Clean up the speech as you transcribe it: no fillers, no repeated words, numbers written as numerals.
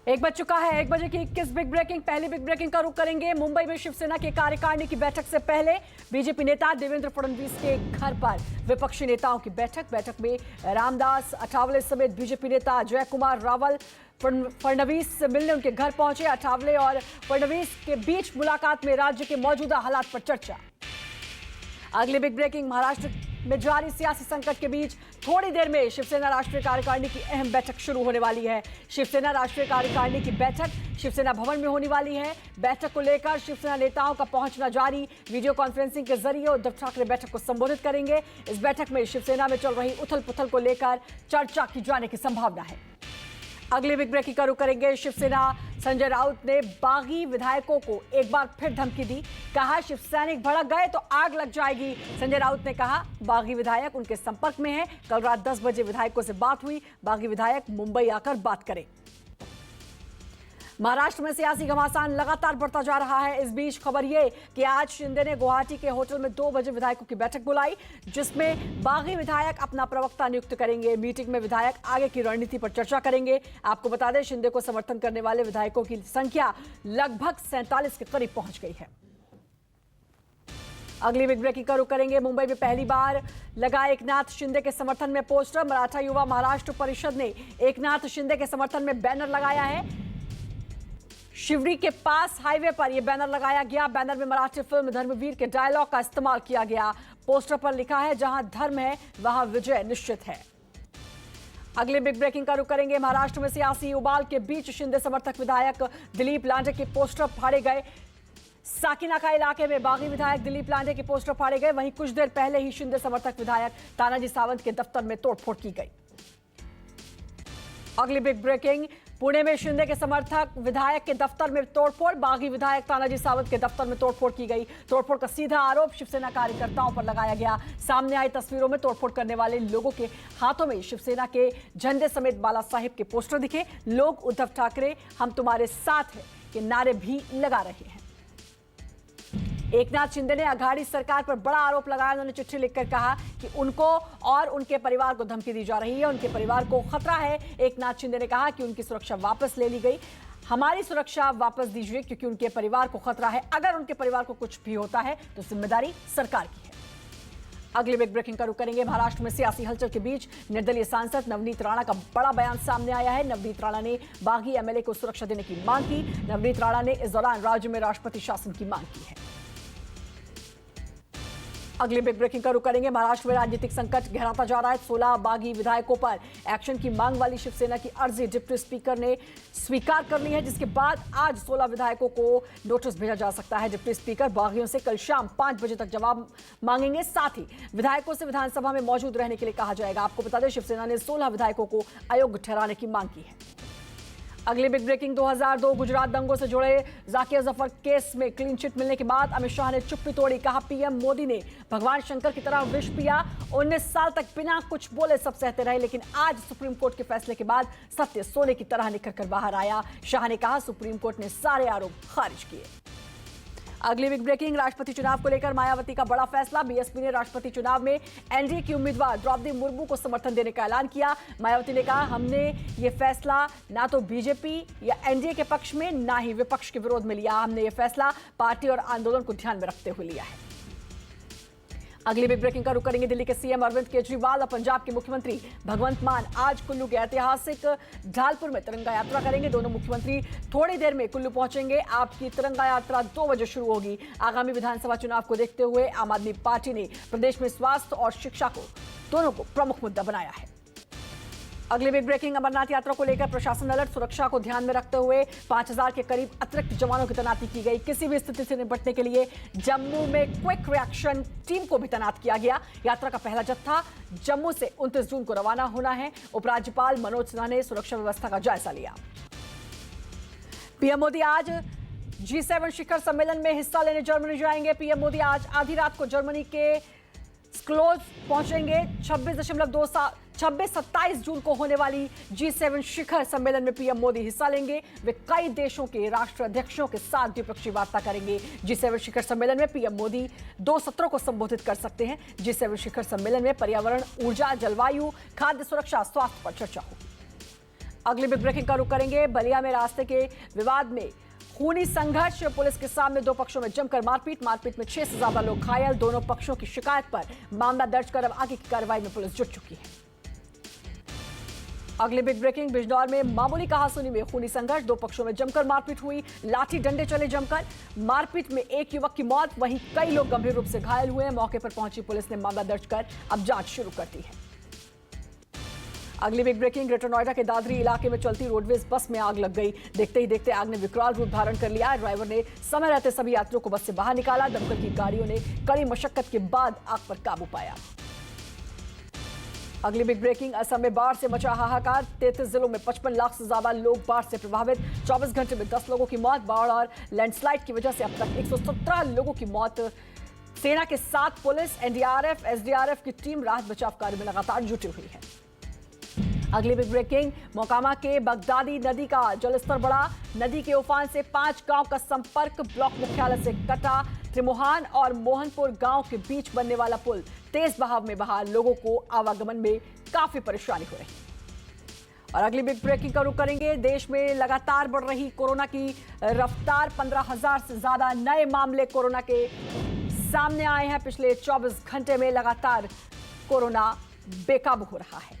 एक बज चुका है। 1 बजे की 21 बिग ब्रेकिंग। पहली बिग ब्रेकिंग का रुख करेंगे मुंबई में शिवसेना के कार्यकारिणी की बैठक से पहले बीजेपी नेता देवेंद्र फडणवीस के घर पर विपक्षी नेताओं की बैठक में रामदास अठावले समेत बीजेपी नेता जय कुमार रावल फडणवीस से मिलने उनके घर पहुंचे। अठावले और फडणवीस के बीच मुलाकात में राज्य के मौजूदा हालात पर चर्चा। अगली बिग ब्रेकिंग, महाराष्ट्र में जारी सियासी संकट के बीच थोड़ी देर में शिवसेना राष्ट्रीय कार्यकारिणी की अहम बैठक शुरू होने वाली है। शिवसेना राष्ट्रीय कार्यकारिणी की बैठक शिवसेना भवन में होने वाली है। बैठक को लेकर शिवसेना नेताओं का पहुंचना जारी। वीडियो कॉन्फ्रेंसिंग के जरिए उद्धव ठाकरे बैठक को संबोधित करेंगे। इस बैठक में शिवसेना में चल रही उथल पुथल को लेकर चर्चा की जाने की संभावना है। अगली बिग ब्रेकिंग का रुख करेंगे। शिवसेना संजय राउत ने बागी विधायकों को एक बार फिर धमकी दी। कहा शिव सैनिक भड़क गए तो आग लग जाएगी। संजय राउत ने कहा बागी विधायक उनके संपर्क में है। कल रात 10 बजे विधायकों से बात हुई। बागी विधायक मुंबई आकर बात करें। महाराष्ट्र में सियासी घमासान लगातार बढ़ता जा रहा है। इस बीच खबर ये कि आज शिंदे ने गुवाहाटी के होटल में 2 बजे विधायकों की बैठक बुलाई, जिसमें बागी विधायक अपना प्रवक्ता नियुक्त करेंगे। मीटिंग में विधायक आगे की रणनीति पर चर्चा करेंगे। आपको बता दें, शिंदे को समर्थन करने वाले विधायकों की संख्या लगभग 47 के करीब पहुंच गई है। अगली बिग ब्रेकिंग का रुख करेंगे। मुंबई में पहली बार लगा एकनाथ शिंदे के समर्थन में पोस्टर। मराठा युवा महाराष्ट्र परिषद ने एकनाथ शिंदे के समर्थन में बैनर लगाया है। शिवरी के पास हाईवे पर यह बैनर लगाया गया। बैनर में मराठी फिल्म धर्मवीर के डायलॉग का इस्तेमाल किया गया। पोस्टर पर लिखा है, जहां धर्म है वहां विजय निश्चित है। अगले बिग ब्रेकिंग का रुख करेंगे। महाराष्ट्र में सियासी उबाल के बीच शिंदे समर्थक विधायक दिलीप लांडे के पोस्टर फाड़े गए। साकिनाका इलाके में बागी विधायक दिलीप लांडे के पोस्टर फाड़े गए। वहीं कुछ देर पहले ही शिंदे समर्थक विधायक तानाजी सावंत के दफ्तर में तोड़फोड़ की गई। अगली बिग ब्रेकिंग, पुणे में शिंदे के समर्थक विधायक के दफ्तर में तोड़फोड़। बागी विधायक तानाजी सावंत के दफ्तर में तोड़फोड़ की गई। तोड़फोड़ का सीधा आरोप शिवसेना कार्यकर्ताओं पर लगाया गया। सामने आई तस्वीरों में तोड़फोड़ करने वाले लोगों के हाथों में शिवसेना के झंडे समेत बाला साहिब के पोस्टर दिखे। लोग उद्धव ठाकरे हम तुम्हारे साथ हैं के नारे भी लगा रहे हैं। एकनाथ शिंदे ने अघाड़ी सरकार पर बड़ा आरोप लगाया। उन्होंने चिट्ठी लिखकर कहा कि उनको और उनके परिवार को धमकी दी जा रही है, उनके परिवार को खतरा है। एकनाथ शिंदे ने कहा कि उनकी सुरक्षा वापस ले ली गई। हमारी सुरक्षा वापस दीजिए क्योंकि उनके परिवार को खतरा है। अगर उनके परिवार को कुछ भी होता है तो जिम्मेदारी सरकार की है। अगले बिग ब्रेकिंग का रुख करेंगे। महाराष्ट्र में सियासी हलचल के बीच निर्दलीय सांसद नवनीत राणा का बड़ा बयान सामने आया है। नवनीत राणा ने बागी एमएलए को सुरक्षा देने की मांग की। नवनीत राणा ने इस दौरान राज्य में राष्ट्रपति शासन की मांग की है। अगली बिग ब्रेकिंग का रुख करेंगे। महाराष्ट्र में राजनीतिक संकट गहराता जा रहा है। 16 बागी विधायकों पर एक्शन की मांग वाली शिवसेना की अर्जी डिप्टी स्पीकर ने स्वीकार कर ली है, जिसके बाद आज 16 विधायकों को नोटिस भेजा जा सकता है। डिप्टी स्पीकर बागियों से कल शाम 5 बजे तक जवाब मांगेंगे। साथ ही विधायकों से विधानसभा में मौजूद रहने के लिए कहा जाएगा। आपको बता दें, शिवसेना ने 16 विधायकों को अयोग्य ठहराने की मांग की है। अगली बिग ब्रेकिंग, 2002 गुजरात दंगों से जुड़े जाकिया जफर केस में क्लीन चिट मिलने के बाद अमित शाह ने चुप्पी तोड़ी। कहा पीएम मोदी ने भगवान शंकर की तरह विष पिया। 19 साल तक बिना कुछ बोले सब सहते रहे, लेकिन आज सुप्रीम कोर्ट के फैसले के बाद सत्य सोने की तरह निखर कर बाहर आया। शाह ने कहा सुप्रीम कोर्ट ने सारे आरोप खारिज किए। अगली बिग ब्रेकिंग, राष्ट्रपति चुनाव को लेकर मायावती का बड़ा फैसला। बीएसपी ने राष्ट्रपति चुनाव में एनडीए की उम्मीदवार द्रौपदी मुर्मू को समर्थन देने का ऐलान किया। मायावती ने कहा हमने ये फैसला ना तो बीजेपी या एनडीए के पक्ष में ना ही विपक्ष के विरोध में लिया। हमने ये फैसला पार्टी और आंदोलन को ध्यान में रखते हुए लिया है। अगली बिग ब्रेकिंग का रुख करेंगे। दिल्ली के सीएम अरविंद केजरीवाल और पंजाब के मुख्यमंत्री भगवंत मान आज कुल्लू के ऐतिहासिक ढालपुर में तिरंगा यात्रा करेंगे। दोनों मुख्यमंत्री थोड़ी देर में कुल्लू पहुंचेंगे। आपकी तिरंगा यात्रा 2 बजे शुरू होगी। आगामी विधानसभा चुनाव को देखते हुए आम आदमी पार्टी ने प्रदेश में स्वास्थ्य और शिक्षा को दोनों को प्रमुख मुद्दा बनाया है। अगली बिग ब्रेकिंग, अमरनाथ यात्रा को लेकर प्रशासन अलर्ट। सुरक्षा को ध्यान में रखते हुए 5000 के करीब अतिरिक्त जवानों की तैनाती की गई। किसी भी स्थिति से निपटने के लिए जम्मू में क्विक रिएक्शन टीम को भी तैनात किया गया। यात्रा का पहला जत्था जम्मू से 29 जून को रवाना होना है। उपराज्यपाल मनोज सिन्हा ने सुरक्षा व्यवस्था का जायजा लिया। पीएम मोदी आज G7 शिखर सम्मेलन में हिस्सा लेने जर्मनी जाएंगे। पीएम मोदी आज आधी रात को जर्मनी के स्क्लोज पहुंचेंगे। 26-27 जून को होने वाली G7 शिखर सम्मेलन में पीएम मोदी हिस्सा लेंगे। वे कई देशों के राष्ट्राध्यक्षों के साथ द्विपक्षीय वार्ता करेंगे। G7 शिखर सम्मेलन में पीएम मोदी 2 सत्रों को संबोधित कर सकते हैं। G7 शिखर सम्मेलन में पर्यावरण, ऊर्जा, जलवायु, खाद्य सुरक्षा, स्वास्थ्य पर चर्चा होगी। अगली बिग ब्रेकिंग का रुख करेंगे। बलिया में रास्ते के विवाद में खूनी संघर्ष, पुलिस के सामने दो पक्षों में जमकर मारपीट में 6 से ज्यादा लोग घायल। दोनों पक्षों की शिकायत पर मामला दर्ज कर अब आगे की कार्रवाई में पुलिस जुट चुकी है। अगली बिग ब्रेकिंग, बिजनौर में मामूली कहासुनी में खूनी संघर्ष, दो पक्षों में जमकर मारपीट हुई। लाठी डंडे चले जमकर, मारपीट में एक युवक की मौत, वहीं कई लोग गंभीर रूप से घायल हुए। मौके पर पहुंची पुलिस ने मामला दर्ज कर अब जांच शुरू कर दी है। अगली बिग ब्रेकिंग, ग्रेटर नोएडा के दादरी इलाके में चलती रोडवेज बस में आग लग गई। देखते ही देखते आग ने विकराल रूप धारण कर लिया। ड्राइवर ने समय रहते सभी यात्रियों को बस से बाहर निकाला। दमकल की गाड़ियों ने कड़ी मशक्कत के बाद आग पर काबू पाया। अगली बिग ब्रेकिंग, असम में बाढ़ से मचा हाहाकार। 33 जिलों में 55 लाख से ज्यादा लोग बाढ़ से प्रभावित। 24 घंटे में 10 लोगों की मौत। बाढ़ और लैंडस्लाइड की वजह से अब तक 117 लोगों की मौत। सेना के साथ पुलिस, एनडीआरएफ, एसडीआरएफ की टीम राहत बचाव कार्य में लगातार जुटी हुई है। अगली बिग ब्रेकिंग, मोकामा के बगदादी नदी का जलस्तर बढ़ा। नदी के उफान से 5 गांव का संपर्क ब्लॉक मुख्यालय से कटा। त्रिमोहान और मोहनपुर गांव के बीच बनने वाला पुल तेज बहाव में बहा। लोगों को आवागमन में काफी परेशानी हो रही। और अगली बिग ब्रेकिंग का रुख करेंगे। देश में लगातार बढ़ रही कोरोना की रफ्तार। 15,000 से ज्यादा नए मामले कोरोना के सामने आए हैं। पिछले 24 घंटे में लगातार कोरोना बेकाबू हो रहा है।